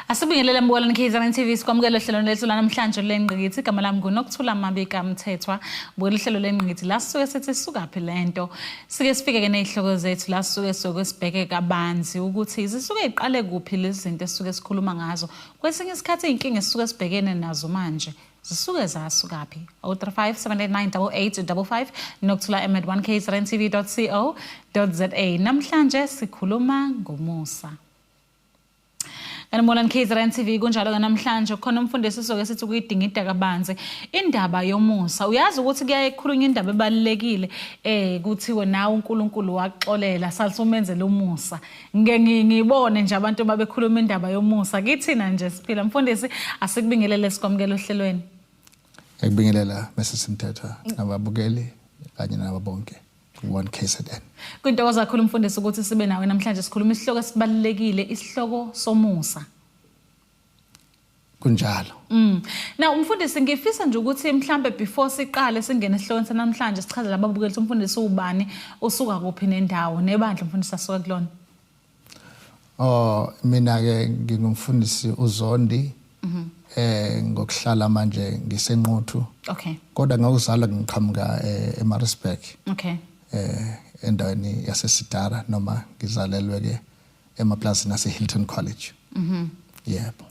Asibingelele mbukela niKZN TV sikwamukela uhlelo lethu lanamhlanje lengqikithi igama lami nguNokuthula Mabika Mthethwa mbukela uhlelo lengqikithi la sisuke sithi sukaphi lento sike sifike ke nezihloko zethu la sisuke sibheke kabanzi ukuthi zisuke iqale kuphi lezi zinto esisuke sikhuluma ngazo kwesinye isikhathi inkinga esisuke sibhekene nazo manje zisuke zasukaphi 0357898855 nokuthula@1kzntv.co.za namhlanje sikhuluma ngomusa. Kanibona niKZN TV kunjalo ke namhlanje khona umfundisi soke sithi kuyidingida kabanzi indaba yomusa. Uyazi ukuthi kuyaye kukhulunywa indaba ebalekile kuthiwe nawe uNkulunkulu waxolela salisumenzele umusa. Ngiyibone nje abantu babekhuluma indaba yomusa. Kithina nje siphila mfundisi asikubingelele sikwamukela ohlelweni. Ngikubingelela Mrs Mthethwa nababukeli kanye nabo bonke. 1KZN. Kwintokozo kakhulu umfundisi ukuthi sibe nawe namhlanje sikhuluma isihloko esibalekile isihloko somusa. Kunjalo. Na umfundisi ngifisa nje ukuthi mhlambe before siqale singene esihlokweni namhlanje sichazele ababukeli ukuthi umfundisi ubani usuka kuphi nendawo nebandla umfundisi asuka kulona. Mina ke ngingumfundisi uZondi. Ngokuhlala manje ngisenquthu. Okay. Kodwa ngawuzalwa ngiqhamuka eMaritzburg. Okay. Endaweni yaseSidara noma ngizalelwe ke emaplazini aseHilton College. Yebo.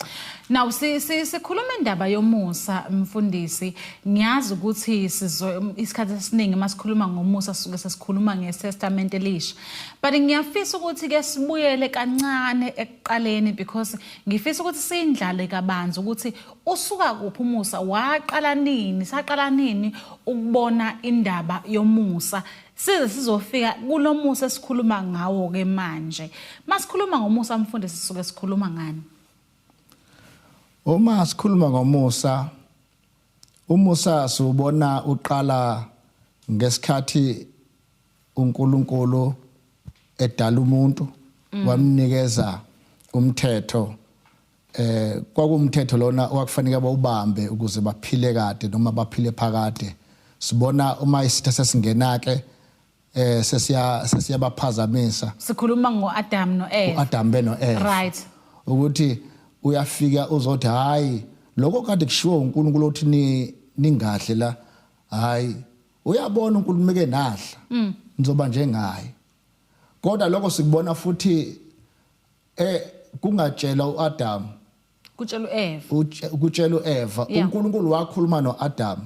Now sikhuluma indaba yomusa mfundisi ngiyazi ukuthi isikhathi esiningi masikhuluma ngomusa sisuke sesikhuluma ngeTestament elisha but ngiyafisa ukuthi ke sibuyele kancane ekuqaleni because ngifisa ukuthi sindlale kabanzi ukuthi usuka kuphi umusa waqala nini saqala nini ukubona indaba yomusa size sizofika kulomusa esikhuluma ngawo ke manje masikhuluma ngomusa mfundisi sisuke sikhuluma ngani. Uma sikhuluma ngomusa, umusa siubona uqala ngesikhathi uNkulunkulu edala umuntu wamnikeza umthetho kwakumthetho lona owakufanele bawubambe ukuze baphile kade noma baphile phakade. Sibona uma isitha sesingena ke sesiyabaphazamisa. Sikhuluma ngoAdam noEva. uAdam benoEva. Right. Ukuthi uyafika uzothi hayi lokho kade kushiwo uNkulunkulu uthi ningahle la hayi uyabona uNkulunkulu meke nahla nizoba njengaye kodwa lokho sikubona futhi kungatshela uAdam kutshela uEva uNkulunkulu wakhuluma noAdam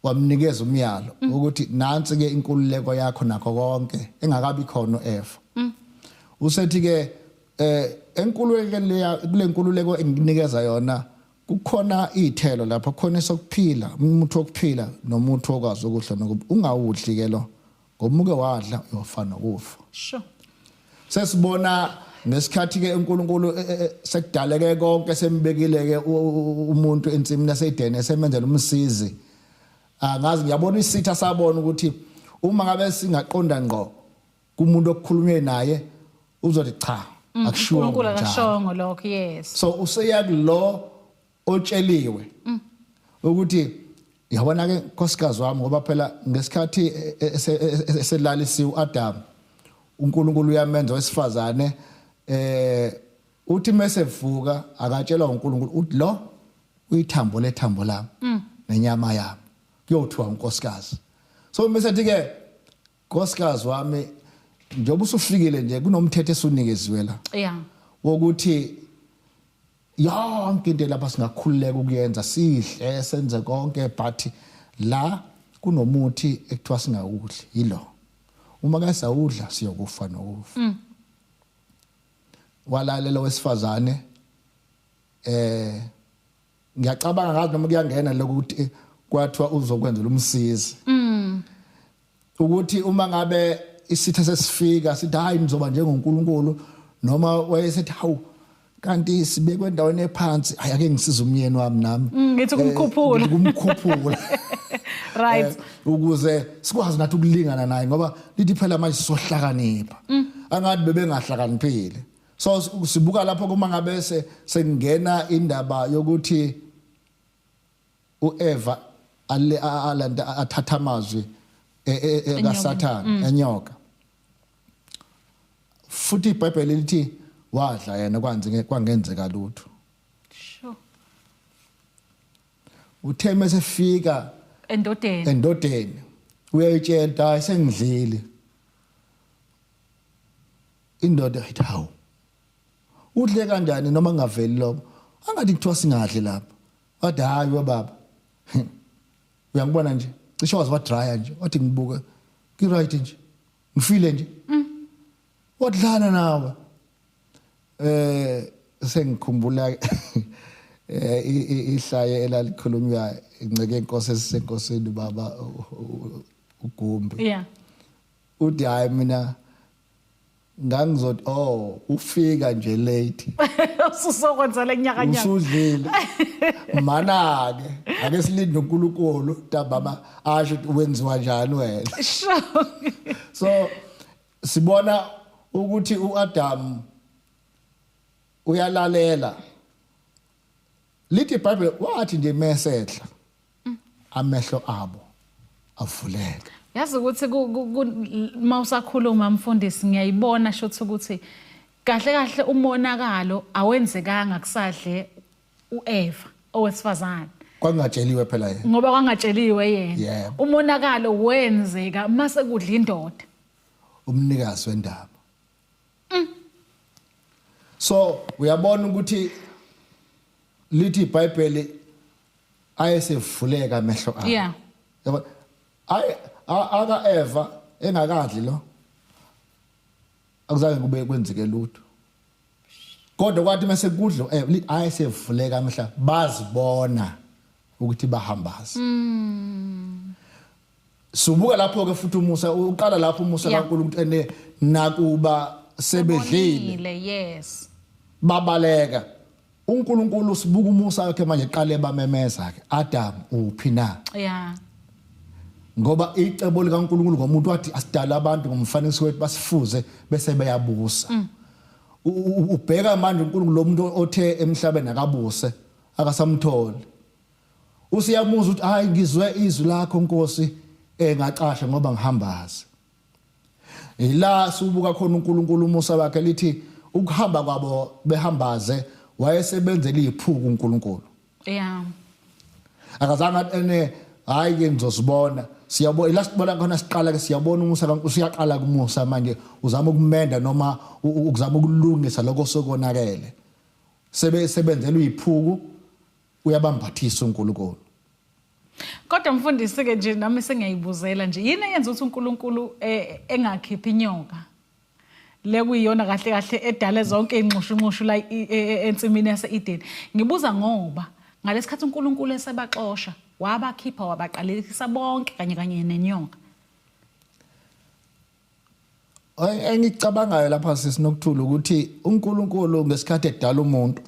wamnikeza umyalo ukuthi nansi ke inkululeko yakho nakho konke engakabi khona uEva usethi ke enkululeko enginikeza yona kukhona izithelo lapha khona sokuphila umuntu wokuphila nomuntu okwazi ukudla nokuba ungawudli ke lo ngomuke wadla uyofana nokufa. Sure. Sesibona ngesikhathi ke uNkulunkulu sekudaleke konke sembekile ke umuntu ensimini yaseDeni semenzela umsizi ngazi ngiyabona isitha sabona ukuthi uma ngabe singaqonda ngqo kumuntu okukhulunywe naye uzothi cha uNkulunkulu akashongo lokho yes. So useya kulo otsheliwe ukuthi yabona ke nkosikazi wami ngoba phela ngesikhathi eselalisiwe uAdam uNkulunkulu uyamenza wesifazane uthi mesevuka akatshelwa uNkulunkulu uthi lo uyithambo lethambo lami nenyama yami kuyothiwa unkosikazi. So mesethi ke nkosikazi wami njengoba usufikile nje kunomthetho esunikeziwe la. Yeah. Wokuthi yonke into lapha singakhululeka ukuyenza sihle senze konke but la kunomuthi ekuthiwa singawudli yilo. Uma ke sawudla siyokufa nokufa. Walalela wesifazane ngiyacabanga ngathi noma kuyangena lokuthi kwathiwa uzokwenza umsizi. Ukuthi uma ngabe isitha sesifika sithi hayi nizoba njengoNkulunkulu noma wayesethi hawu kanti sibekwe endaweni ephansi ayake ngisiza umyeni wami nami ngithi kumkhuphula right ukuze sikwazi nathi ukulingana naye ngoba lithi phela manje sohlakanipha angathi bebengahlakaniphile. So sibuka lapho kuma ngabe sengena indaba yokuthi uEva alanda athatha amazwi kaSathane enyoka futhi iBhayibheli lithi wadla yena kwangenzeka lutho uthe mase fika endodeni uyayitshela sengidlile indoda ithi hawu udle kanjani noma ngaveli lokho angathi kuthiwa singadli lapha wathi hayi baba uyangibona nje cishe wazi wa dry nje wathi ngibuke ki right nje ngifile nje wadlana nawe sengikhumbula ihlaye elalikhulunywa inceke inkosi esisenkosini baba uGumbi uthi hayi mina ngangizothi ufika nje late usuzokwenza lenyakanyaka usudlile mana ke ake silinde uNkulunkulu tabama asho wenziwa njani wena so sibona ukuthi uAdam uyalalela lithi iBhayibheli wathi nje mesedla amehlo abo avuleka yazi ukuthi mawusakhuluma mfundisi ngiyayibona shothi ukuthi kahle kahle umonakalo awenzekanga kusadle uEva owesifazane kwangatsheliwe phela yena ngoba kwangatsheliwe yena umonakalo wenzeka mase kudla indoda umnikazi wendaba so uyabona ukuthi lithi iBhayibheli ayesevuleka amehlo abo yabo aka Eva engakadli lo akuzange kube kwenzeke lutho kodwa kwathi mase kudlo ayesevuleka amehlo bazibona ukuthi bahambaza subuka lapho ke futhi uMusa uqala lapho uMusa kaNkulunkulu ukuthi nakuba sebedlile babaleka uNkulunkulu sibuka uMusa wakhe manje qale bamemeza ke Adam uphi na ngoba icebo likaNkulunkulu ngomuntu wathi asidala abantu ngomfanekiso wethu basifuze bese beyabusa ubheka manje uNkulunkulu lo muntu othe emhlabeni akabuse akasamtholi usiyamuza ukuthi hayi ngizwe izwi lakho Nkosi ngaqasha ngoba ngihambaza ila subuka khona uNkulunkulu uMusa wakhe lithi ukuhamba kwabo behambaze wayesebenzela iphuku uNkulunkulu akazange hayi ke ngizosibona siyabona lasibona khona siqala ke siyabona uMusa usiyaqala kuMusa manje uzama ukumenda noma ukuzama ukulungisa lokho sokonakele sebenzela iphuku uyabambathisa uNkulunkulu kodwa mfundisi ke nje nami sengiyayibuzela nje yini eyenza ukuthi uNkulunkulu engakhiphi inyoka le kuyiyona kahle kahle edale zonke inxushunxushu la ensimini yaseEden ngibuza ngoba ngalesikhathi uNkulunkulu esebaxosha wabakhipha wabaqalekisa bonke kanye nenyoka engicabangayo lapha sisinokuthula ukuthi uNkulunkulu ngesikhathi edala umuntu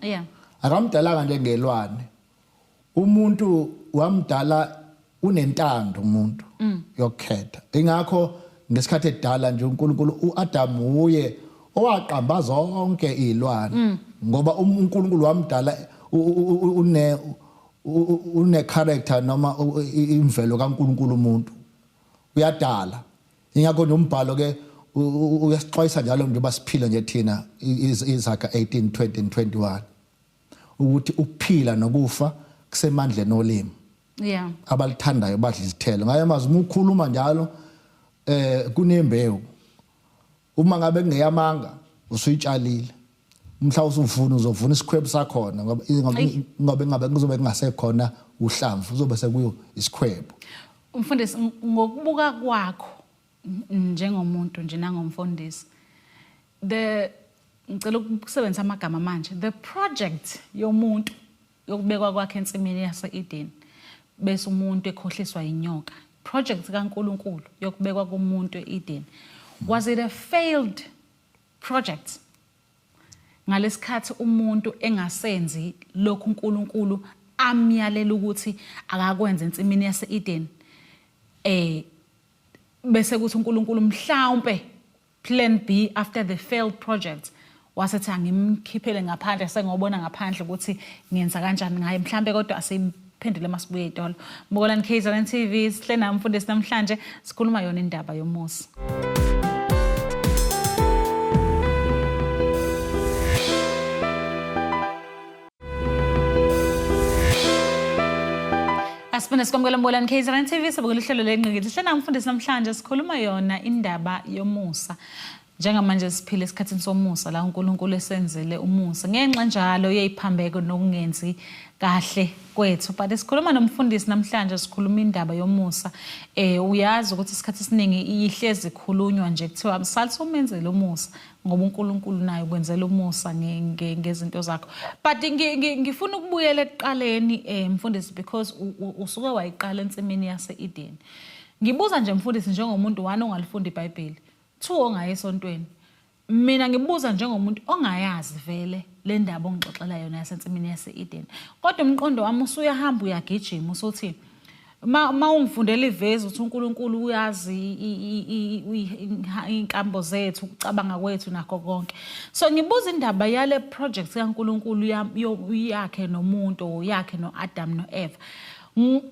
akamdalanga njengelwane umuntu wamdala unentando umuntu yokukhetha ingakho ngesikhathi edala nje uNkulunkulu uAdam uye owaqamba zonke izilwane ngoba uNkulunkulu wamdala une character noma imvelo kaNkulunkulu umuntu uyadala ingakho nombhalo ke uyasixwayisa njalo nje basiphila nje thina iZakha 18:20-21 ukuthi ukuphila nokufa kusemandleni olimi abalithandayo badla izithelo ngaye mazi uma ukhuluma njalo kunembewu uma ngabe kungeyamanga usuyitshalile umhla usuvuna uzovuna isikhwebu sakhona ngoba ngabe kuzobe kungasekhona uhlamvu uzobe sekuyo isikhwebu umfundisi ngokubuka kwakho njengomuntu nje nangomfundisi ngicela ukusebenzisa amagama manje the project yomuntu yokubekwa kwakhe ensimini yaseEden bese umuntu ekhohliswa inyoka project kaNkulunkulu yokubekwa komuntu eEden was it a failed project ngalesikhathi umuntu engasenzi lokhu uNkulunkulu amyalela ukuthi akakwenza ensimini yaseEden bese kuthi uNkulunkulu mhlawumbe plan B after the failed project wasethi angimkhiphele ngaphandle sengobona ngaphandle ukuthi ngenza kanjani ngaye mhlambe kodwa asiphendule masibuye etolo Mbukolani KZN TV sihle nami mfundisi namhlanje sikhuluma yona indaba yomusa Sibona sikwamukela Mbolani KZN TV sabukela ihlelo lengqikithi. Hlena mfundisi namhlanje sikhuluma yona indaba yomusa. Njengamanje siphila esikhathini somusa la uNkulunkulu esenzele umusa. Ngenxa njalo yeyiphambeko nokungenzi kahle kwethu. But sikhuluma nomfundisi namhlanje sikhuluma indaba yomusa. Uyazi ukuthi isikhathi esiningi ihlezi ikhulunywa nje kuthiwa msalisa umenzele umusa ngoba uNkulunkulu naye ukwenzela umusa ngezinto zakho. But ngifuna ukubuyela ekuqaleni mfundisi because usuke wayiqala ensimini yase-Eden. Ngibuza nje mfundisi njengomuntu wani ongalifunda iBhayibheli. 2 ongaye esontweni. Mina ngibuza njengomuntu ongayazi vele le ndaba ongixoxela yona yasensimini yase-Eden. Kodwa umqondo wami usuyahamba uyagijima usothi ungifundela ivezi uthi uNkulunkulu uyazi inkambo zethu ukucabanga kwethu nakho konke. So ngibuza indaba yale project kaNkulunkulu yakhe nomuntu yakhe noAdam noEva.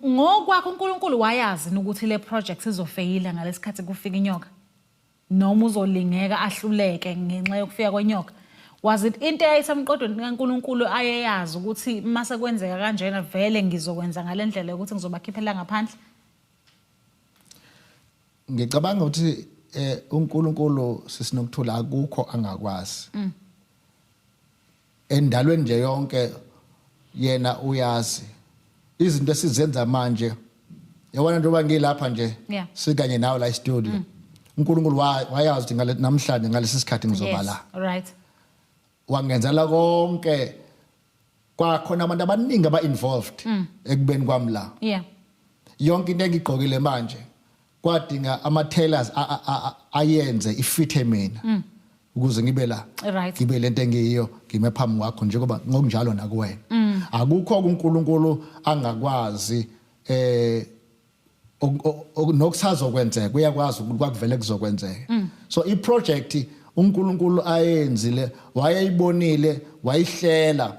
Ngokwakho uNkulunkulu wayazi ukuthi le project izofeyila ngalesikhathi kufika inyoka. Noma uzolingeka ahluleke ngenxa yokufika kwenyoka. Was it into eyayisemqondweni kaNkulunkulu ayeyazi ukuthi mase kwenzeka kanjena vele ngizokwenza ngalendlela ukuthi ngizobakhiphela ngaphandle? Ngicabanga ukuthi uNkulunkulu sisinokuthula akukho angakwazi. Endalweni nje yonke yena uyazi. Izinto esizenza manje yabona njengoba ngilapha nje sikanye nawe la studio. uNkulunkulu wayazi ukuthi namhlanje ngalesi sikhathi ngizoba la. Right. Wangenzela konke kwakhona abantu abaningi aba-involved ekubeni kwami la. Yeah. Yonke into engigqokile manje kwadinga ama-tailors ayenze ifithe mina ukuze ngibe la. Right. Ngibe lento engiyiyo ngime phambi kwakho njengoba ngokunjalo nakuwena. Akukho uNkulunkulu angakwazi nokusazokwenzeka uyakwazi ukuthi kwakuvele kuzokwenzeka. So iproject uNkulunkulu ayenzile wayeyibonile wayihlela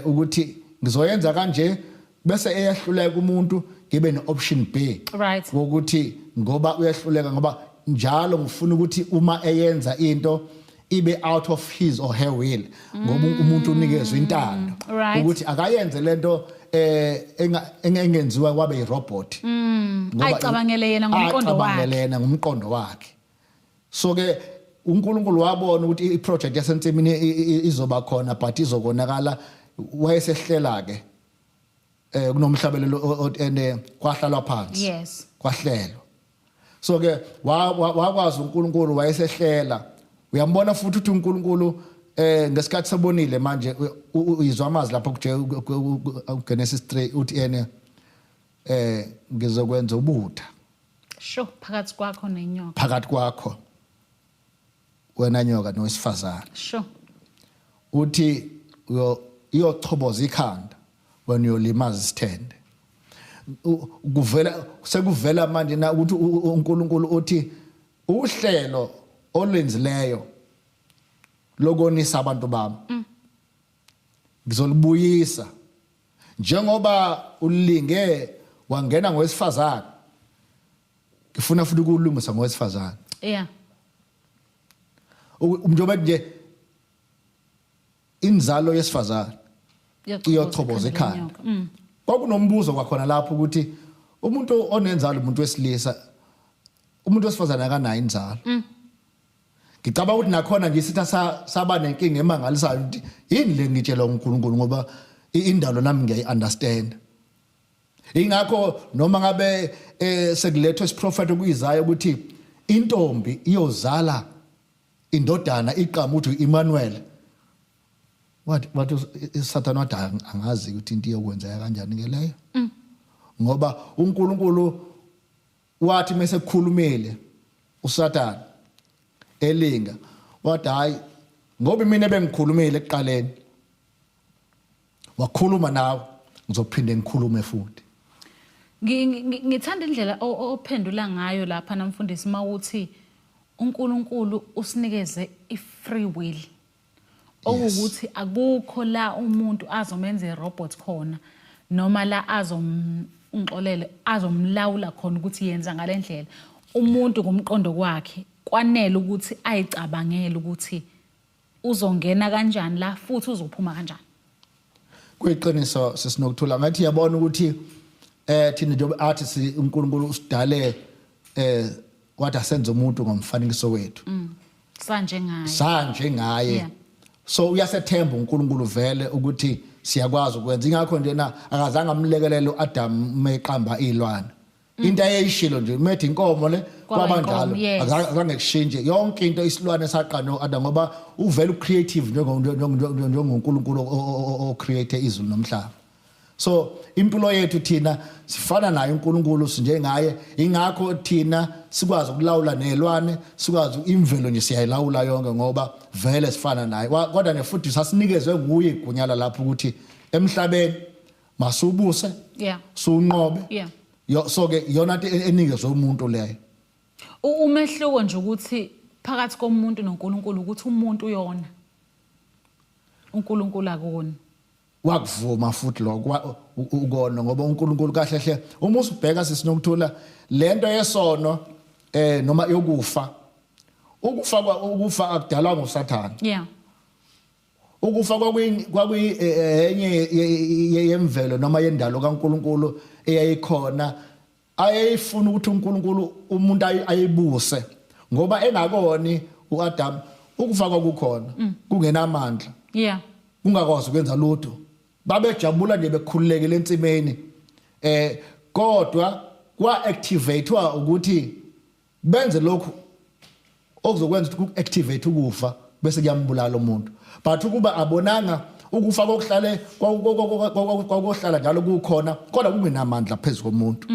ukuthi ngizoyenza kanje bese eyahluleka umuntu ngibe neoption B. Right. Ukuthi ngoba uyahluleka ngoba njalo ngifuna ukuthi uma eyenza into ibe out of his or her will ngoba umuntu unikezwe intando ukuthi akayenze lento engenziwa kwabe irobot. Ayicabangele yena ngomqondo wakhe. Ayicabangele yena ngomqondo wakhe. So ke uNkulunkulu wabona ukuthi iproject yasensimini izoba khona but izokonakala wayesehlela ke kunomhlabelelo kwahlalwa phansi. Yes. Kwahlelo. So ke wakwazi uNkulunkulu wayesehlela. Uyambona futhi ukuthi uNkulunkulu ngesikhathi sabonile manje uyizwa amazwi lapha kuGenesis 3 uthi yena ngizokwenza ubutha. Sure, phakathi kwakho nenyoka. Phakathi kwakho wena nyoka nowesifazana. Sure. Uthi uyochoboza ikhanda wena uyolimaza isithende. Sekuvela manje na ukuthi uNkulunkulu uthi uhlelo olenzileyo lokonisa abantu bami ngizolibuyisa njengoba ulinge wangena ngowesifazana ngifuna futhi ukulungisa ngowesifazana. Yeah. Njengoba nje inzalo yesifazana iyochoboza ikhanda. Kwakunombuzo kwakhona lapho ukuthi umuntu onenzalo umuntu wesilisa umuntu wesifazana akanayo inzalo. Ngicabanga ukuthi nakhona nje sitha saba nenkinga emangalisayo ukuthi yini le ngitshela uNkulunkulu ngoba indalo nami ngiyayi-understand. Ingakho noma ngabe sekulethwa isiprofeti kuyizayo ukuthi intombi iyozala indodana iqhamu uthi Emmanuel. What Satan wathi angazi ukuthi into iyokwenzeka kanjani ngeleyo. Ngoba uNkulunkulu wathi mase kukhulumile uSatan elinga wathi hayi ngoba mina bengikhulumile ekuqaleni wakhuluma nawe ngizophinde ngikhulume futhi. Ngithanda indlela ophendula ngayo lapha namfundisi mawuthi uNkulunkulu usinikeze ifree will. Okuthi akukho la umuntu azomenza irobot khona noma la azomxolele azomlawula khona ukuthi yenza ngalendlela. Umuntu ngomqondo kwakhe kwanele ukuthi ayicabangele ukuthi uzongena kanjani la futhi uzophuma kanjani. Kuyiqiniso sisinokuthula ngathi yabona ukuthi thina njengoba athi uNkulunkulu usidale wathi asenze umuntu ngomfanekiso wethu sanje ngaye yeah. So uyasethemba uNkulunkulu vele ukuthi siyakwazi ukwenza ingakho nje na akazange amlekelele uAdam meqamba izilwane into ayishilo nje methi inkomo le kwabanjalo akazange kushintshe yonke into isilwane saqana noAdam ngoba uvela ucreative njengoNkulunkulu ocreate izulu nomhlaba. So impilo yethu thina sifana naye uNkulunkulu sinjengaye ingakho thina sikwazi ukulawula nezilwane sikwazi imvelo nje siyayilawula yonke ngoba vele sifana naye kodwa nefuthi sasinikezwe nguye igunyala lapho ukuthi emhlabeni masubuse sunqobe so ke yona into enikezwe umuntu leyo. Umehluko nje ukuthi phakathi komuntu noNkulunkulu ukuthi umuntu uyona uNkulunkulu akona wakuvuma futhi lokho ukona ngoba uNkulunkulu kahle hle uma usibheka sisinokuthola lento yesono noma yokufa ukufa akudalwa nguSathane ukufa kwakuyenye yemvelo noma yendalo kaNkulunkulu eyayikhona ayifuna ukuthi uNkulunkulu umuntu ayibuse ngoba engakoni uAdam ukufa kwakukhona kungenamandla kungakwazi ukwenza lutho babejabula nje bekhululekile entsimeni kodwa kwa-activatewa ukuthi benze lokhu okuzokwenza ukuthi ku-activate ukufa bese kuyambulala umuntu but ukuba abonanga ukufa kokuhlale kwakuhlala njalo kukhona kodwa kungenamandla phezu komuntu.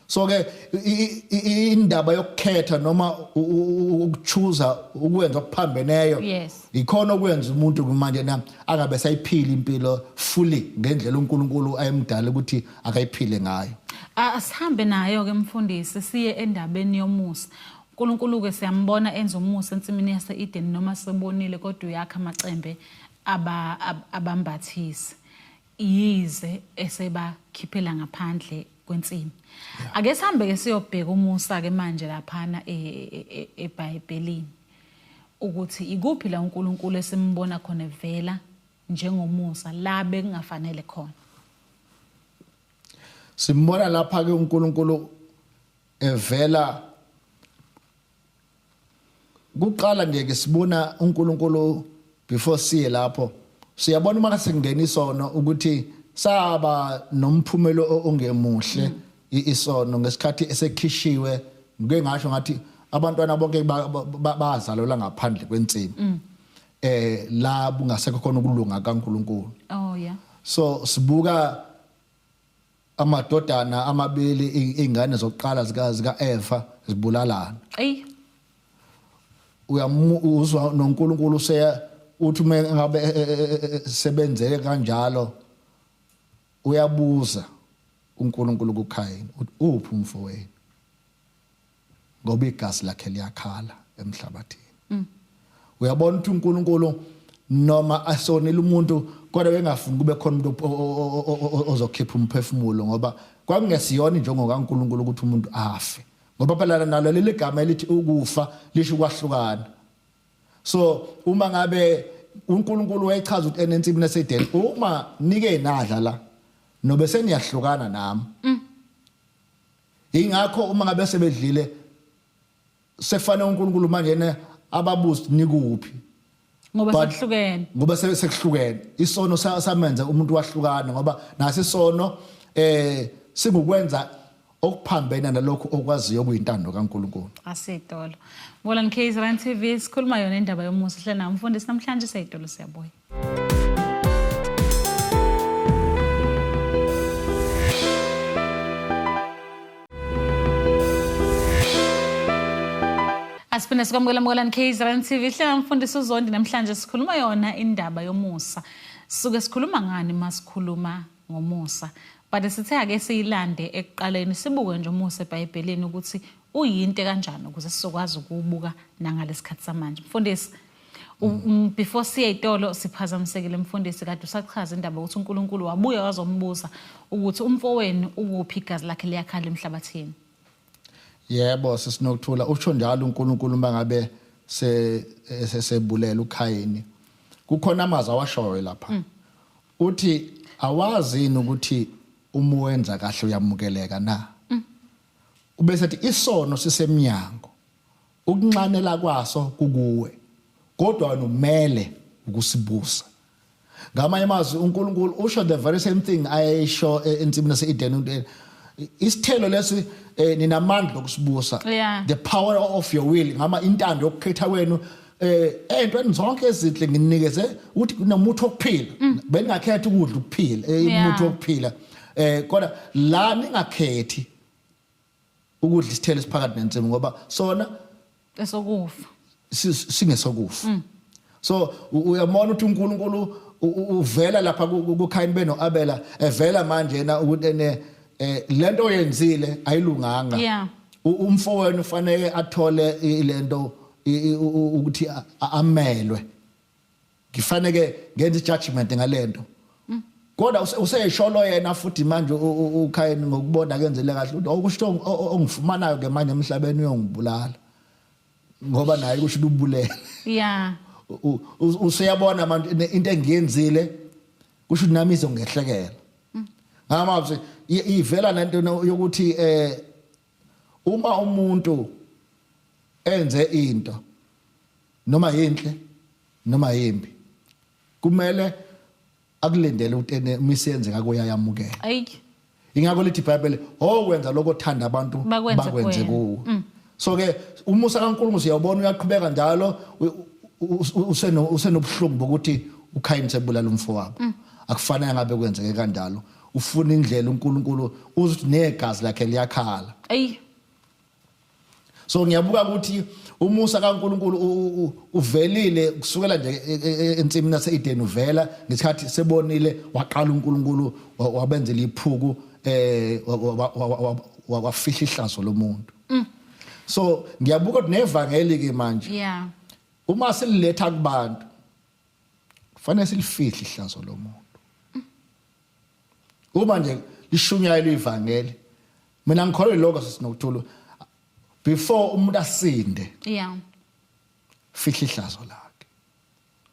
So ke indaba yokukhetha noma ukuchuza ukwenza okuphambeneyo ikhona okwenza umuntu manje na angabe sayiphila impilo fully ngendlela uNkulunkulu ayemdala ukuthi akayiphile ngayo. Asihambe nayo ke mfundisi siye endabeni yomusa. uNkulunkulu ke siyambona enza umusa ensimini yaseEden noma sebonile kodwa uyakha amacembe abambathisi yize esebakhiphela ngaphandle kwensimi. Ake sihambe ke siyobheka umusa ke manje laphana eBhayibhelini ukuthi ikuphi la uNkulunkulu esimbona khona evela njengomusa la bekungafanele khona. Simbona lapha ke uNkulunkulu evela kuqala nje ke sibona uNkulunkulu before siye lapho siyabona uma singena isono ukuthi saba nomphumelo ongemuhle isono ngesikhathi esekhishiwe ngeke ngasho ngathi abantwana bonke bazalwa ngaphandle kwensimi la bungasekho khona ukulunga kaNkulunkulu. So sibuka amadodana amabili ingane zokuqala zika Eva zibulalana. Uyamuzwa noNkulunkulu uthi mengabe sebenzele kanjalo uyabuza uNkulunkulu kuKhayini uthi uphi umfowenu ngoba igazi lakhe liyakhala emhlabathini. Uyabona ukuthi uNkulunkulu noma asonile umuntu kodwa engafuni kube khona umuntu ozokhipha umphefumulo ngoba kwakungesiyona injongo kaNkulunkulu ukuthi umuntu afe ngoba phela nalo leli gama elithi ukufa lisho ukwahlukana. So uma ngabe uNkulunkulu wayechaza ukuthi enensimini yaseEden uma nike nadla la nobe seniyahlukana nami. Ingakho uma ngabe sebedlile sefana uNkulunkulu manje ababuzi nikuphi ngoba sekuhlukene ngoba sekuhlukene isono samenza umuntu wahlukana ngoba nasi isono singukwenza okuphambene nalokho okwaziyo kuyintando kaNkulunkulu. Asidolo. Molani KZN TV sikhuluma yona indaba yomusa hle nami mfundisi namhlanje seyidolo siyabuya. Asiphinda sikwamukela Molani KZN TV hle nami mfundisi uZondi namhlanje sikhuluma yona indaba yomusa. Suke sikhuluma ngani masikhuluma ngomusa? But sithe ake siyilande ekuqaleni sibuke nje umusa eBhayibhelini ukuthi uyinto kanjani ukuze sizokwazi ukubuka nangalesikhathi samanje. Mfundisi before siyayitolo siphazamisekile mfundisi kade usachaza indaba ukuthi uNkulunkulu wabuya wazombuza ukuthi umfowenu ukuphi igazi lakhe liyakhala emhlabathini. Yebo sisinokuthula usho njalo uNkulunkulu mangabe sebulela uKhayini. Kukhona amazwi awashoyo lapha. Uthi awazini ukuthi uma wenza kahle uyamukeleka na ubese ethi isono sisemnyango ukunxanela kwaso kukuwe kodwa nomele ukusibusa ngamanye amazwi uNkulunkulu usho the very same thing ayisho ensimini yaseEden isithelo lesi ninamandla okusibusa the power of your will ngama intando yokukhetha wenu entweni zonke ezinhle nginikeze ukuthi kunomuthi wokuphila beningakhetha ukudla ukuphila umuthi wokuphila kodwa la ningakhethi ukudla isithelo esiphakathi nensimu ngoba sona esokufa singesokufa so uyabona ukuthi uNkulunkulu uvela lapha kuKhayini benoAbela evela manje yena ukuthi lento oyenzile ayilunganga umfowenu ufanele athole lento ukuthi amelwe ngifanele ngenze judgment ngalento kodwa useyisholo yena futhi manje uKhayini ngokubona kwenzele kahle ukuthi okusho ongifumanayo ke manje emhlabeni uyongibulala ngoba naye kusho ubulele useyabona manje into engiyenzile kusho nami izongehlekela ngamazwi ivela lento yokuthi uma umuntu enze into noma yinhle noma yimbi kumele akulindele ukuthi imisebenzi ngako uyayamukela ingakho lithi iBhayibheli okwenza lokho othanda abantu bakwenze kuwe so ke umusa kaNkulunkulu siyabona uyaqhubeka njalo usenobuhlungu bokuthi uKhayini sebulala umfowabo akufanele ngabe kwenzeke kanjalo ufuna indlela uNkulunkulu uzuthi negazi lakhe liyakhala so ngiyabuka ukuthi umusa kaNkulunkulu uvelile kusukela nje ensimini yaseEden uvela ngesikhathi sebonile waqala uNkulunkulu wabenzela iphuku wafihla ihlazo lomuntu so ngiyabuka ukuthi nevangeli ke manje uma sililetha kubantu kufanele silifihle ihlazo lomuntu uma nje lishunyayelwe ivangeli mina ngikholwa lokho sisinokuthula before umuntu asinde fihla ihlazo lakhe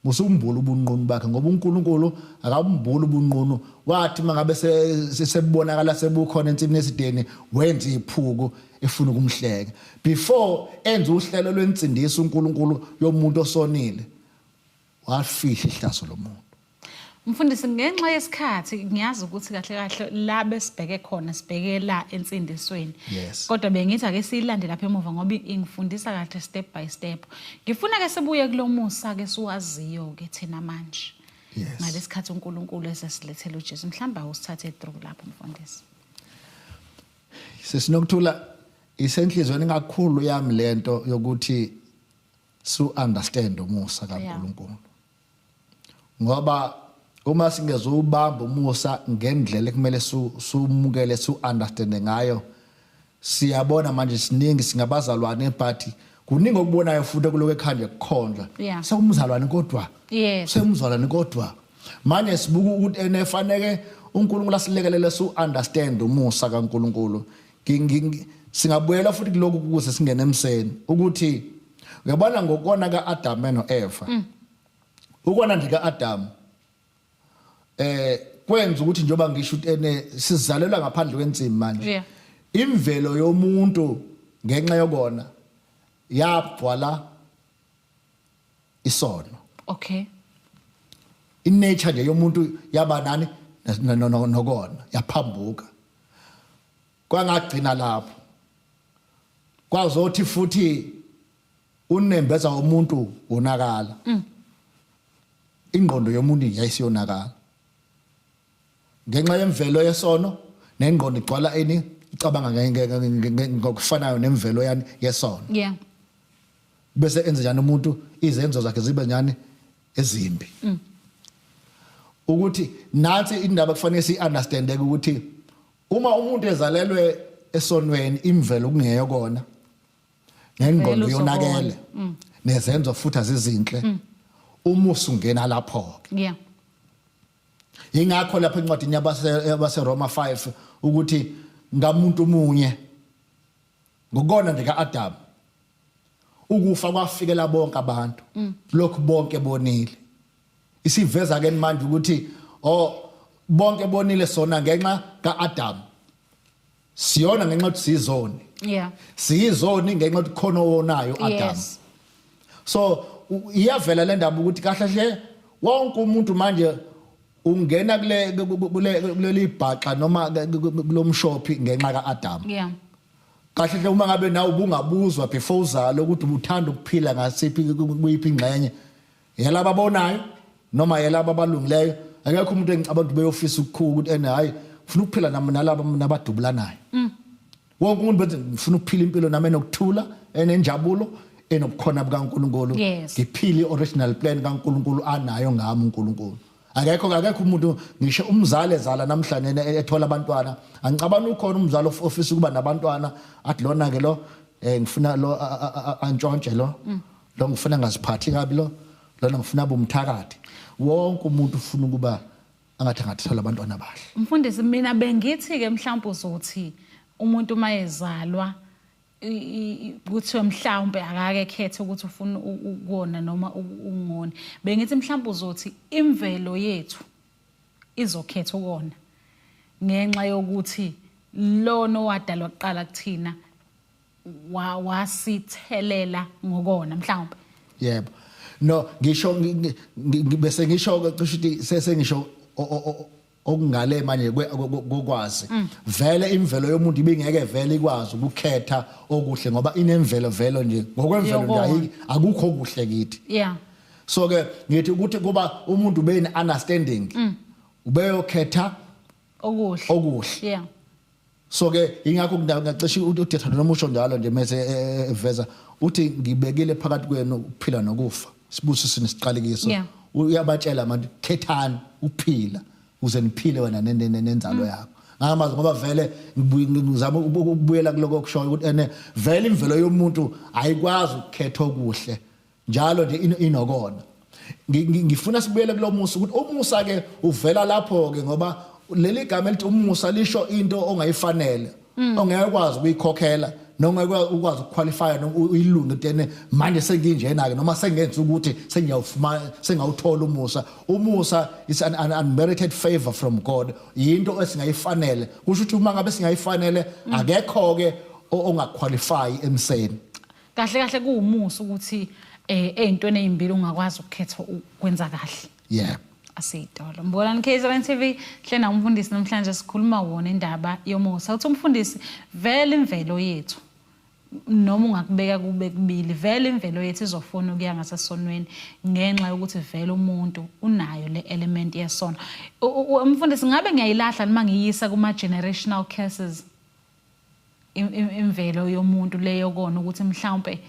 musumbula ubunqunu bakhe ngoba uNkulunkulu akabumbula ubunqunu wathi mangabe sesebonakala sebukhona ensimini yesideni wenza iphuku efuna ukumhleka before enza uhlelo lwensindiso uNkulunkulu yomuntu osonile wafihla ihlazo lomuntu Mfundisi ngenxa yesikhathi ngiyazi ukuthi kahle kahle la besibheke khona sibheke la ensindisweni kodwa bengithi ake silande lapha emuva ngoba ingifundisa kahle step by step ngifuna ke sibuye kulomusa ke siwaziyo ke thina manje ngalesikhathi uNkulunkulu esesilethela uJesu mhlamba usithathe through lapho mfundisi sesinokuthula isenhlizweni kakhulu yami lento yokuthi su understand umusa kaNkulunkulu ngoba uma singezubamba umusa ngendlela ekumele sumukele understand ngayo siyabona manje siningi singabazalwane eparty kuningi okubonayo futhi kuloko ekhanda kukhonza sekumzalwane kodwa semzalwane kodwa manje sibuka ukuthi enefanele uNkulunkulu asilekelele understand umusa kaNkulunkulu singabuyela futhi kuloko ukuze singene emseni ukuthi uyabona ngokona kaAdam noEva ukona nje kaAdam kwenza ukuthi njoba ngisho ukuthi sizalelwa ngaphandle kwensimi manje imvelo yomuntu ngenxa yokona yabhala isono inature nje yomuntu yaba nani nokona yaphambuka kwangagcina lapho kwazothi futhi unembeza womuntu unakala ingqondo yomuntu yayisiyonakala ngenxa yemvelo yesono nengqondo igcwala icabanga ngokufanayo nemvelo yani yesono bese enze njani umuntu izenzo zakhe zibe njani ezimbi ukuthi nansi indaba kufanele si-understand ukuthi uma umuntu ezalelwe esonweni imvelo kungeyokona nengqondo yonakele nezenzo futhi azizinhle umusa ungena lapho ingakho lapha encwadini yabaseRoma 5 ukuthi ngamuntu munye ngokona ndikaAdam ukufa kwafikela bonke abantu lokhu bonke bonile isiveza ke manje ukuthi bonke bonile sona ngenxa kaAdam siyona ngenxa ukuthi sizoni Yeah. siyizoni ngenxa ukuthi khona owonayo Adam Yes. so iyavela le ndaba ukuthi kahle hle wonke umuntu manje ungena kule libhaxa noma kulomshophi ngenxa kaAdam Yeah. kahle hle uma ngabe nawe ubungabuzwa before uzalo ukuthi ubuthanda ukuphila ngasiphi kuyiphi ingxenye yela ababonayo noma yela abalungileyo akekho umuntu engicabanga beyofisa ukukhulu ukuthi ene hayi ufuna ukuphila nalabo nabadubulanayo wonke umuntu bethi ngifuna ukuphila impilo nami enokuthula enenjabulo enobukhona bukaNkulunkulu Yes. ngiphile original plan kaNkulunkulu anayo ngami uNkulunkulu akekho umuntu ngisho umzali ezala namhlanje ethola abantwana angicabanga ukhona umzali ofisa ukuba nabantwana athi lona ke lo ngifuna lo antshontshe lo ngifuna ngasiphathi kabi lona ngifuna bomthakathi wonke umuntu ufuna ukuba angathi angathola abantwana abahle. Mfundisi mina bengithi ke mhlawumbe uzothi umuntu mayezalwa ukuthi mhlawumbe akake khethe ukuthi ufuna ukona noma ungone bengithi mhlawumbe uzothi imvelo yethu izokhetha ukona ngenxa yokuthi lona wadalwa kuqala kuthina wasithelela ngokona mhlawumbe. Yebo no ngisho bese ngisho cishe ukuthi sesengisho okungale manje kokwazi vele imvelo yomuntu ibingeke vele ikwazi ukukhetha okuhle ngoba inemvelo velo nje ngokwemvelo nje akukho okuhle kithi. Yeah. So ke ngithi ukuthi kuba umuntu ube in understanding ubeyokhetha okuhle. Yeah. So ke ingakho ngiyacishe uDetha noma usho njalo nje mase eveza uthi ngibekile phakathi kwenu ukuphila nokufa sibuso sinesiqalekiso uyabatshela manje khethani ukuphila uze niphile wena nenzalo yakho ngamazi ngoba vele ngizama ukubuyela kuloko kushoyo ukuthi ene vele imvelo yomuntu ayikwazi ukukhetha okuhle njalo nje inokona ngifuna sibuyele kulomusa ukuthi umusa ke uvela lapho ke ngoba leli gama elithi umusa lisho into ongayifanele ongeke ukwazi ukuyikhokhela noma ukwazi ukuqualify noma uyilunga tene manje senginjena ke noma sengenza ukuthi sengawuthola umusa is an unmerited favor from God into esingayifanele kusho ukuthi uma ngabe singayifanele akekho ke ongaqualify emseni kahle kuumusa ukuthi ezintweni ezimbili ungakwazi ukukhetha ukwenza kahle. Yeah. Asiyidolo mbonani KZN TV hlena umfundisi namhlanje sikhuluma wona indaba yomusa uthi umfundisi vele imvelo yethu noma ungakubeka kube kubili vele imvelo yethu izofuna ukuya ngasesonweni ngenxa yokuthi vele umuntu unayo le element yesono. Umfundisi ngabe ngiyayilahla noma ngiyisa kuma generational curses imvelo yomuntu leyo kona ukuthi mhlawumbe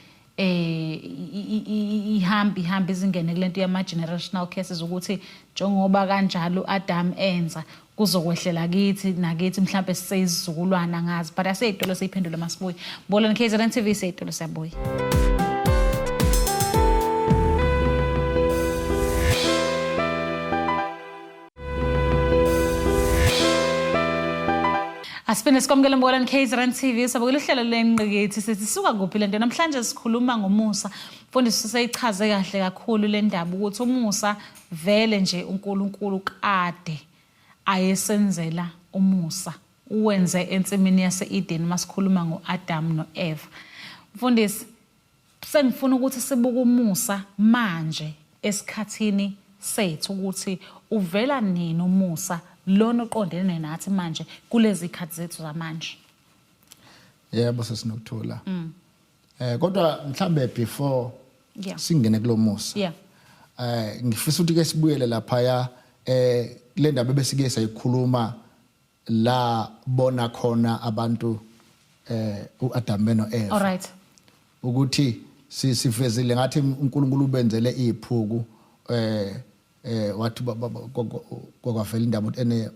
ihambe izingene kulento yama generational curses ukuthi njengoba kanjalo Adam enza kuzokwehlela kithi nakithi mhlawumbe sisesizukulwana ngazi but aseyitolo seyiphendula masibuye bolani KZN TV seyitolo siyabuya. Asipende sikwamukela mbonani KZN TV sabukela uhlelo lenqikithi sesisuka kuphi lento namhlanje sikhuluma ngomusa mfundisi seyichaze kahle kakhulu le ndaba ukuthi umusa vele nje uNkulunkulu kade ayesenzela umusa uwenze ensimini yaseEden masikhuluma ngoAdam noEva. Mfundisi sengifuna ukuthi sibuke umusa manje esikhathini sethu ukuthi uvela nini umusa lona oqondene nathi manje kulezi ikhathi zethu zamanje. Yebo sesinokuthula. Kodwa mhlambe before singene kulomusa. Yeah. Ngifisa ukuthi ke sibuyele lapha ya le ndaba besike sayikhuluma la bona khona abantu uAdam noEva. All right. Ukuthi sivezile ngathi uNkulunkulu ubenzele iziphuku wathi kwavela indaba ukuthi ene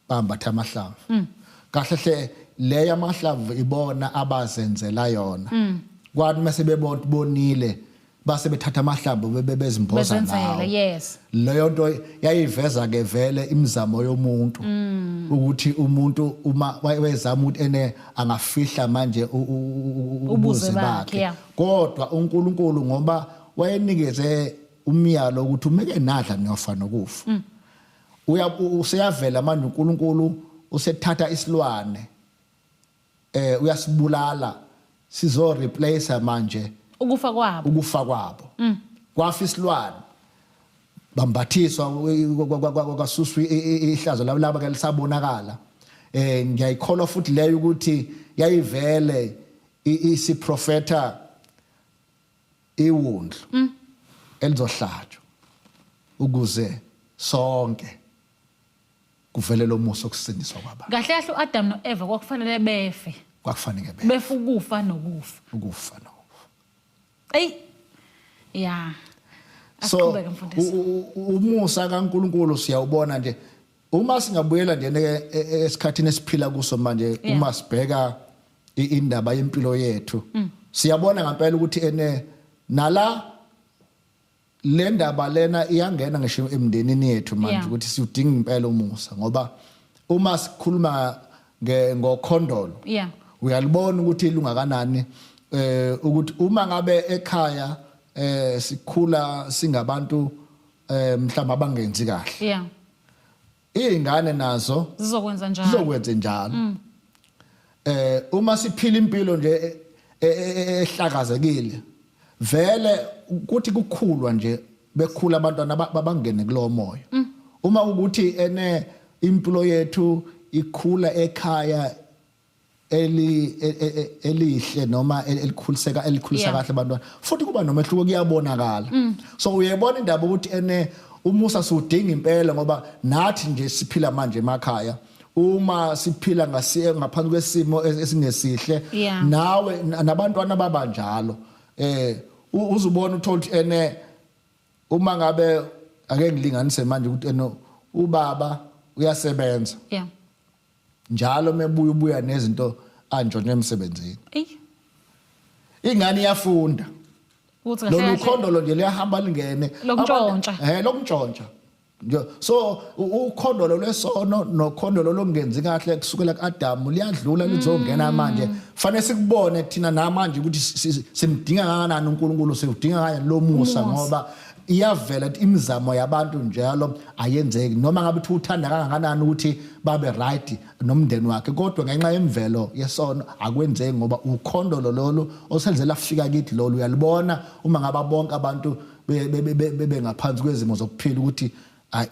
bambatha amahlamvu kahle hle leya amahlamvu ibona abazenzela yona kwathi mase bebonile base bethatha amahlamvu bezimboza nawo. Yes. Leyo nto yayiveza ke vele imizamo yomuntu ukuthi umuntu uma wezama ukuthi ene angafihla manje ubuze bakhe kodwa uNkulunkulu ngoba wayenikeze umyalo ukuthi umeke nadla niyofa nokufa useyavela manje uNkulunkulu usethatha isilwane uyasibulala sizo replace manje ukufa kwabo kwafa isilwane bambathiswa kwasuswa ihlazo laba ke lisabonakala ngiyayikholwa futhi leyo ukuthi yayivele isiprofeta iwundlu elizohlatshwa ukuze sonke kuvele lo musa okusindiswa kwabantu. Kahle kahle uAdam noEva kwakufanele befe. Kwakufanele befe ukufa nokufa. Ey. Yeah. So umusa kaNkulunkulu siyawubona nje uma singabuyela nje esikhathini esiphila kuso manje uma sibheka indaba yempilo yethu siyabona ngempela ukuthi nala le ndaba lena iyangena ngisho emndenini yethu manje ukuthi siyudinga impela umusa ngoba uma sikhuluma ngokhondolo uyalibona ukuthi lungakanani ukuthi uma ngabe ekhaya sikhula singabantu mhlawumbe abangenzi kahle izingane nazo zizokwenza njalo uma siphila impilo nje ehlakazekile vele ukuthi kukhulwa nje bekhula abantwana babangene kulowo moya uma ukuthi impilo yethu ikhula ekhaya elihle noma elikhulisa kahle abantwana futhi kuba nomehluko kuyabonakala so uyebona indaba ukuthi umusa siudinga impela ngoba nathi nje siphila manje emakhaya uma siphila ngaphansi kwesimo esingesihle nawe nabantwana babanjalo uzubona uthola ukuthi uma ngabe ake ngilinganise manje ukuthi ubaba uyasebenza njalo mebuya nezinto anjona emsebenzini ingane iyafunda lo khondolo nje liyahamba lingene lokuntshontsha so ukhondolo lwesono nokhondolo longenzi kahle kusukela kuAdam liyadlula lizongena manje fanele sikubone thina namanje ukuthi simdinga kangakanani uNkulunkulu siudinga kanjani lo musa ngoba iyavela imizamo yabantu njalo ayenzeki noma ngabe uthanda kangakanani ukuthi babe right nomndeni wakhe kodwa ngenxa yemvelo yesono akwenzeki ngoba ukhondolo lolu oselizela afika kithi lolu uyalibona uma ngaba bonke abantu bebe ngaphansi kwezimo zokuphila ukuthi ay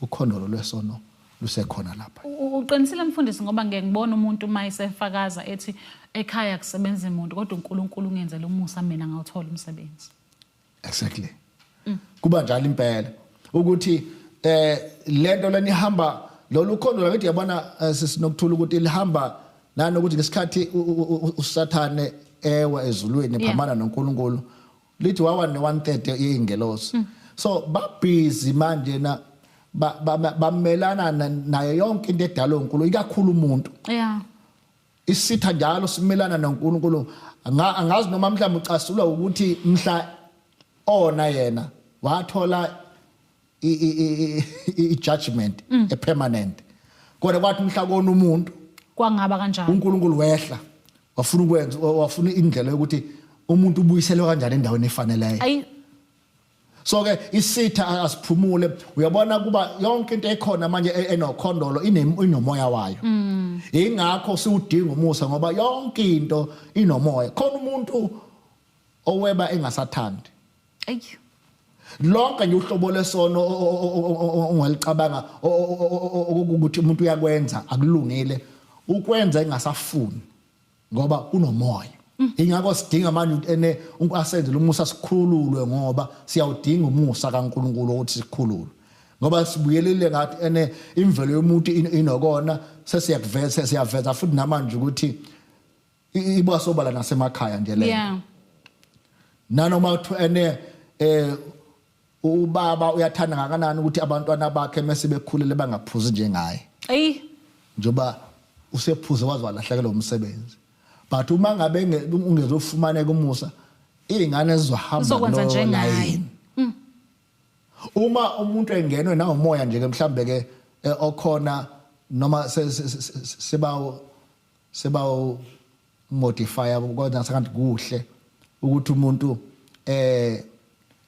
ukhondolo lwesono lusekhona lapha. Uqinisile mfundisi ngoba ngeke ngibone umuntu mayisefakaza ethi ekhaya kusebenza umuntu kodwa uNkulunkulu ungenzela umusa mina ngawuthola umsebenzi. Exactly. Kuba njalo impela ukuthi lento leni ihamba lolu khondolo ngathi yabona sisinokuthula ukuthi lihamba nanokuthi ngesikhathi uSathane ewa ezulwini phamana noNkulunkulu lithi wawa ne130 yeingelosi so babhizi manje na bamelana nayo yonke into edalwa uNkulunkulu ikakhulu umuntu isitha njalo simelana noNkulunkulu angazi noma mhlawumbe ucasulwa ukuthi mhla ona yena wathola i-judgment permanent kodwa kwathi mhla kona umuntu kwangaba kanjani uNkulunkulu wehla wafuna indlela yokuthi umuntu ubuyiselwe kanjani endaweni efaneleyo so ke isitha asiphumule uyabona kuba yonke into ekhona manje enokhondolo inomoya wayo ingakho siudinga umusa ngoba yonke into inomoya khona umuntu oweba engasathandi lonke nje uhlobo lesono ongalicabanga ukuthi umuntu uyakwenza akulungile ukwenza engasafuni ngoba unomoya ingakho sidinga manje asenze umusa sikhululwe ngoba siyawudinga umusa kaNkulunkulu ukuthi sikhululwe ngoba sibuyelele ngathi imvelo yomuntu inokona siyaveza futhi namanje ukuthi ibasobala nasemakhaya nje le nanoma uthi ubaba uyathanda ngakanani ukuthi abantwana bakhe mase bekhulele bangaphuzi njengaye njoba usephuze wazi walahlekelwa umsebenzi but uma ngabe ungezofumana kumusa izingane zizohamba njengaye uma umuntu engenwe na umoya nje ke mhlambe ke okhona noma seba modify kodwa ngasakanti kuhle ukuthi umuntu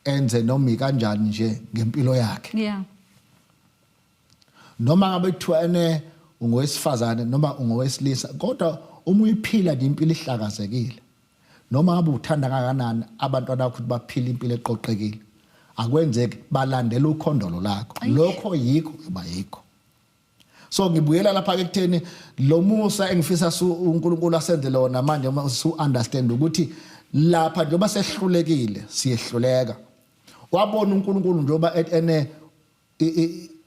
enze noma kanjani nje ngempilo yakhe noma ngabe kuthiwa ene ungowesifazane noma ungowesilisa kodwa uma uyiphila nje impilo ihlakazekile noma ngabe uthanda kangakanani abantwana bakho baphila impilo eqoqekile akwenzeki balandela ukhondolo lakho lokho yikho bayikho. So ngibuyela lapha ke kutheni lo Musa engifisa uNkulunkulu asenze lona manje usu understand ukuthi lapha njengoba sehlulekile siyehluleka wabona uNkulunkulu njengoba ene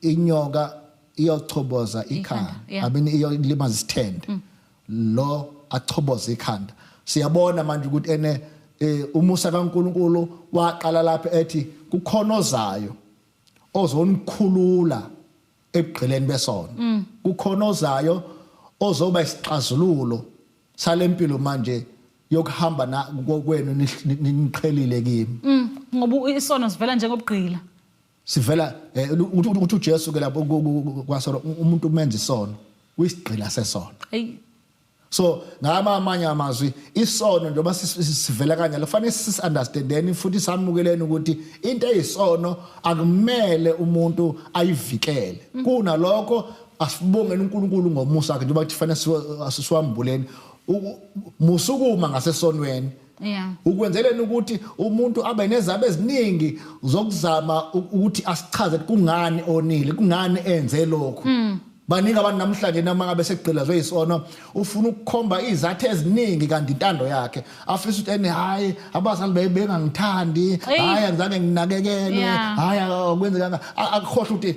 inyoka iyochoboza ikhanda abini iyolimaza isithende lo achoboza ikhanda siyabona manje ukuthi ene uMusa kaNkulunkulu waqala lapha ethi kukhonozayo ozonikhulula ebugqileni besono kukhonozayo ozoba isixazululo salempilo manje yokuhamba na kokwenu niqhelile kimi ngoba isono sivela njengobugqila sivela ukuthi uJesu ke lapho kwasono umuntu umenza isono uyisigqila sesono so ngamanye amazwi isono njengoba sivela kanjalo kufanele understandeni futhi samukeleni ukuthi into eyisono akumele umuntu ayivikele kunalokho asibongeni uNkulunkulu ngomusa wakhe njengoba kufanele asisiwambuleni musukuma ngasesonweni ukwenzeleni ukuthi umuntu abe nezabe eziningi zokuzama ukuthi asichaze kungani onile kungani enze lokho baningi abantu namhlanje noma ngabe segqilazwe isono ufuna ukukhomba izathu eziningi kanti intando yakhe afisa ukuthi ene hayi abazali bengangithandi hayi angizange nginakekele hayi akwenzekanga akhohle ukuthi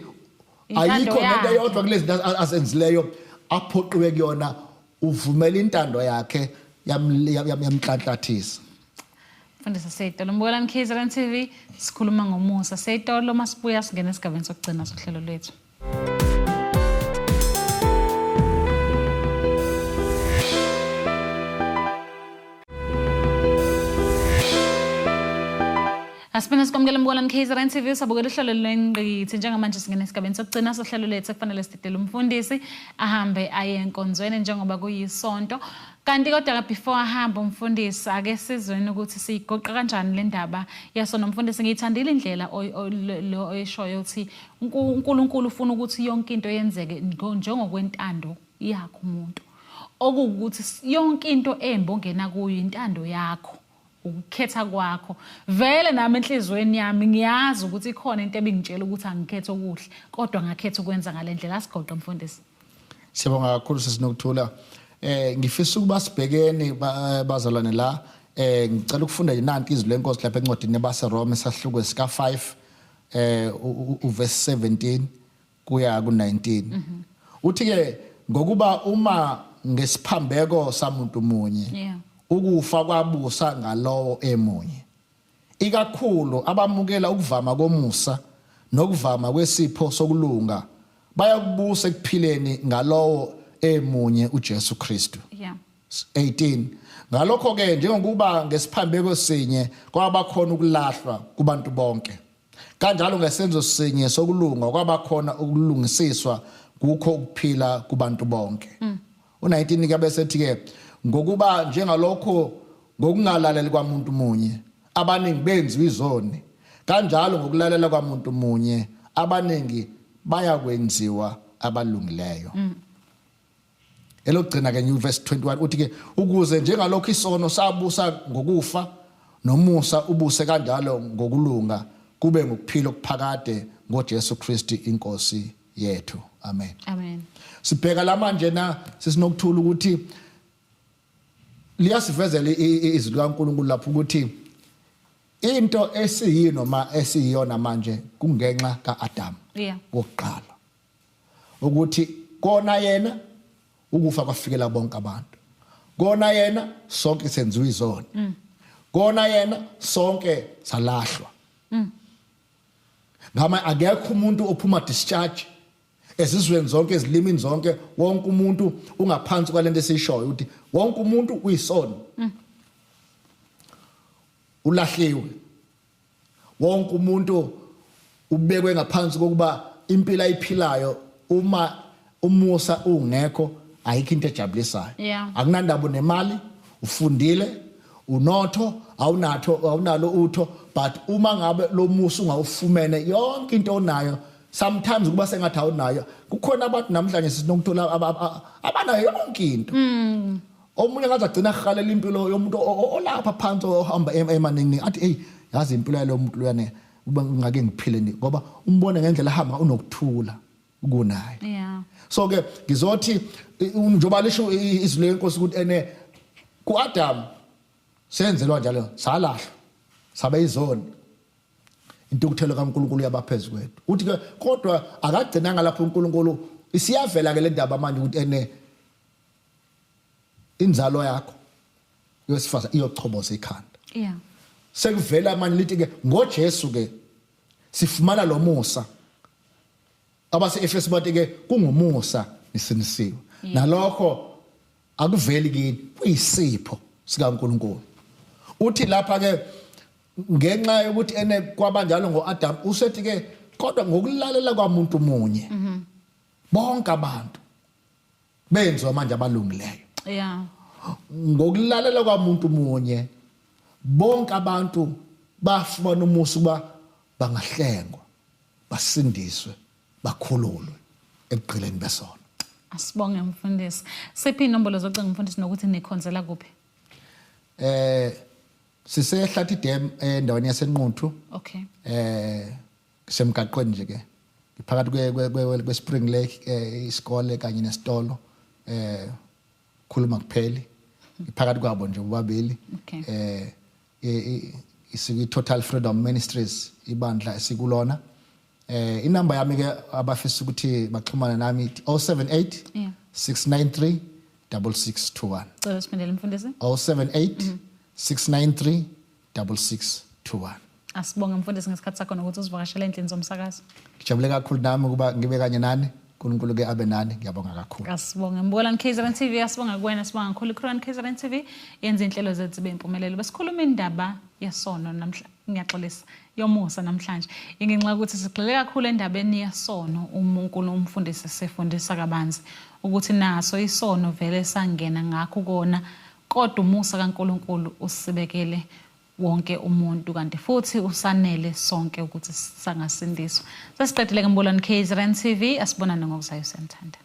ayikho into eyodwa kulezi azenzileyo aphoqiwe kuyona uvumela intando yakhe yamhlanhlathisa. Mfundisi Seyitolo Mbukela KZN TV sikhuluma ngomusa Seyitolo masibuya singena esigabeni sokugcina sohlelo lwethu. Asipena sikwamukela Mbukela KZN TV sabukela ihlelo lengqithi njengamanje singena esigabeni sokugcina sohlelo lethu kufanele sidedele umfundisi ahambe aye enkonzweni njengoba kuyisonto kanti kodwa before ahamba umfundisi ake sizweni ukuthi sigoqa kanjani le ndaba yasona umfundisi ngiyithandile indlela oyishoyo uthi uNkulunkulu ufuna ukuthi yonke into yenzeke njengokwentando yakho umuntu okuwukuthi yonke into embongena kuyo intando yakho ukukhetha kwakho vele nami enhlizweni yami ngiyazi ukuthi ikhona into ebingitshela ukuthi angikhethe okuhle kodwa ngakhetha ukwenza ngalendlela asigoqa mfundisi. Siyabonga kakhulu sisinokuthula ngifisa ukuba sibhekeni bazalwane la ngicela ukufunda inanti izwi lenkosi lapha encwadini yabaseRoma esahluko sika 5 uverse 17 kuya ku19 uthi ke ngokuba uma ngesiphambeko samuntu munye ukufa kwabusa ngalowo emunye ikakhulu abamukela ukuvama komusa nokuvama kwesipho sokulunga bayakubusa ekuphileni ngalowo emunye uJesu Kristu. 18 ngalokho ke njengokuba ngesiphambeko sinye kwabakhona ukulahlwa kubantu bonke kanjalo ngesenzo sinye sokulunga kwabakhona ukulungisiswa kukho ukuphila kubantu bonke. U19 ke bese ethi ke ngokuba njengalokho ngokungalaleli kwamuntu munye abaningi benziwa izoni kanjalo ngokulalela kwamuntu munye abaningi bayakwenziwa abalungileyo. Elogcina ke New verse 21 uthi ke ukuze njengalokho isono sabusa ngokufa nomusa ubuse kanjalo ngokulunga kube ngokuphila okuphakade ngoJesu Kristu inkosi yethu. Amen. Amen. Sibheka la manje na sisinokuthula ukuthi liyasivezela izwi kaNkulunkulu lapho ukuthi into esiyinoma esiyiyona manje kungenxa kaAdam wokuqala ukuthi kona yena ukufa kwafikela bonke abantu kona yena sonke senziwe izoni kona yena sonke salahlwa ngama akekho umuntu ophuma discharge esizweni zonke ezilimini zonke wonke umuntu ungaphansi kwalento esishoyo ukuthi wonke umuntu uyisoni ulahliwe wonke umuntu ubekwe ngaphansi kokuba impilo ayiphilayo uma umusa ungekho ayikho into ejabulisayo akunandaba nemali ufundile unotho awunalo utho but uma ngabe lo musa ungawufumene yonke into onayo sometimes kuba sengathi awunayo kukhona abantu namhlanje sisinokuthola abanayo yonke into omunye ngaze agcina ahalela impilo yomuntu olapha phansi ohamba emaningi athi hey yazi impilo yalo muntu luyane kuba ngake ngiphile ngoba umbone ngendlela ahamba unokuthula kunayo yeah so ke ngizothi njoba lisho izwi lenkosi ukuthi ene kuAdam senzelwa njalo salahla sabe izona into ukuthelo kaNkulunkulu yabaphezulu kwethu uthi ke kodwa akagcinanga lapho uNkulunkulu isiyavela ke le ndaba manje ukuthi ene inzalo yakho yosifaza iyochoboza ikhanda yeah sekuvela manje lithi ke ngoJesu ke sifumana lo musa abase Efesu bathi ke kungumusa isinisiwe nalokho akuveli kini kuyisipho sikaNkulunkulu uthi lapha ke ngenxa yokuthi ene kwabanjalo ngoAdam usethi ke kodwa ngokulalela kwamuntu munye bonke abantu benziwa manje abalungileyo yeah ngokulalela kwamuntu munye bonke abantu bafumana umusa kuba bangahlengwa basindiswe bakhululwe ekugqileni besono asibonge mfundisi sephi inombolo zocinga mfundisi nokuthi nikhonzela kuphi sisehlathi dam endaweni yasenquthu okay semgaqweni nje ke phakathi kwe Spring Lake isikole kanye nesitolo khuluma kupheli phakathi kwabo nje bobabili okay isiku Total Freedom Ministries ibandla esikulona inamba yami ke abafisa ukuthi baxhumana nami 078 693 6621 cela siphendele mfundisi 078 693 6621 asibonge mfundisi ngesikhathi sakho nokuthi usivakashele endlini zomsakazo ngijabule kakhulu nami kuba ngibe kanye nani uNkulunkulu ke abe nani ngiyabonga kakhulu asibonge Mbukalani KZN TV asibonga kuwena sibonga kakhulu Khulani KZN TV yenza inhlelo zethu zibe impumelelo besikhuluma indaba yesono namhlanje ngiyaxolisa yomusa namhlanje ingenxa ukuthi sigxile kakhulu endabeni yesono uNkulunkulu umfundisi sefundisa kabanzi ukuthi naso isono vele sangena ngakho kona kodwa umusa kaNkulunkulu usibekele wonke umuntu kanti futhi usanele sonke ukuthi sangasindiswa sesiqedile ke Mbukalani KZN TV asibonane ngokuzayo senthanda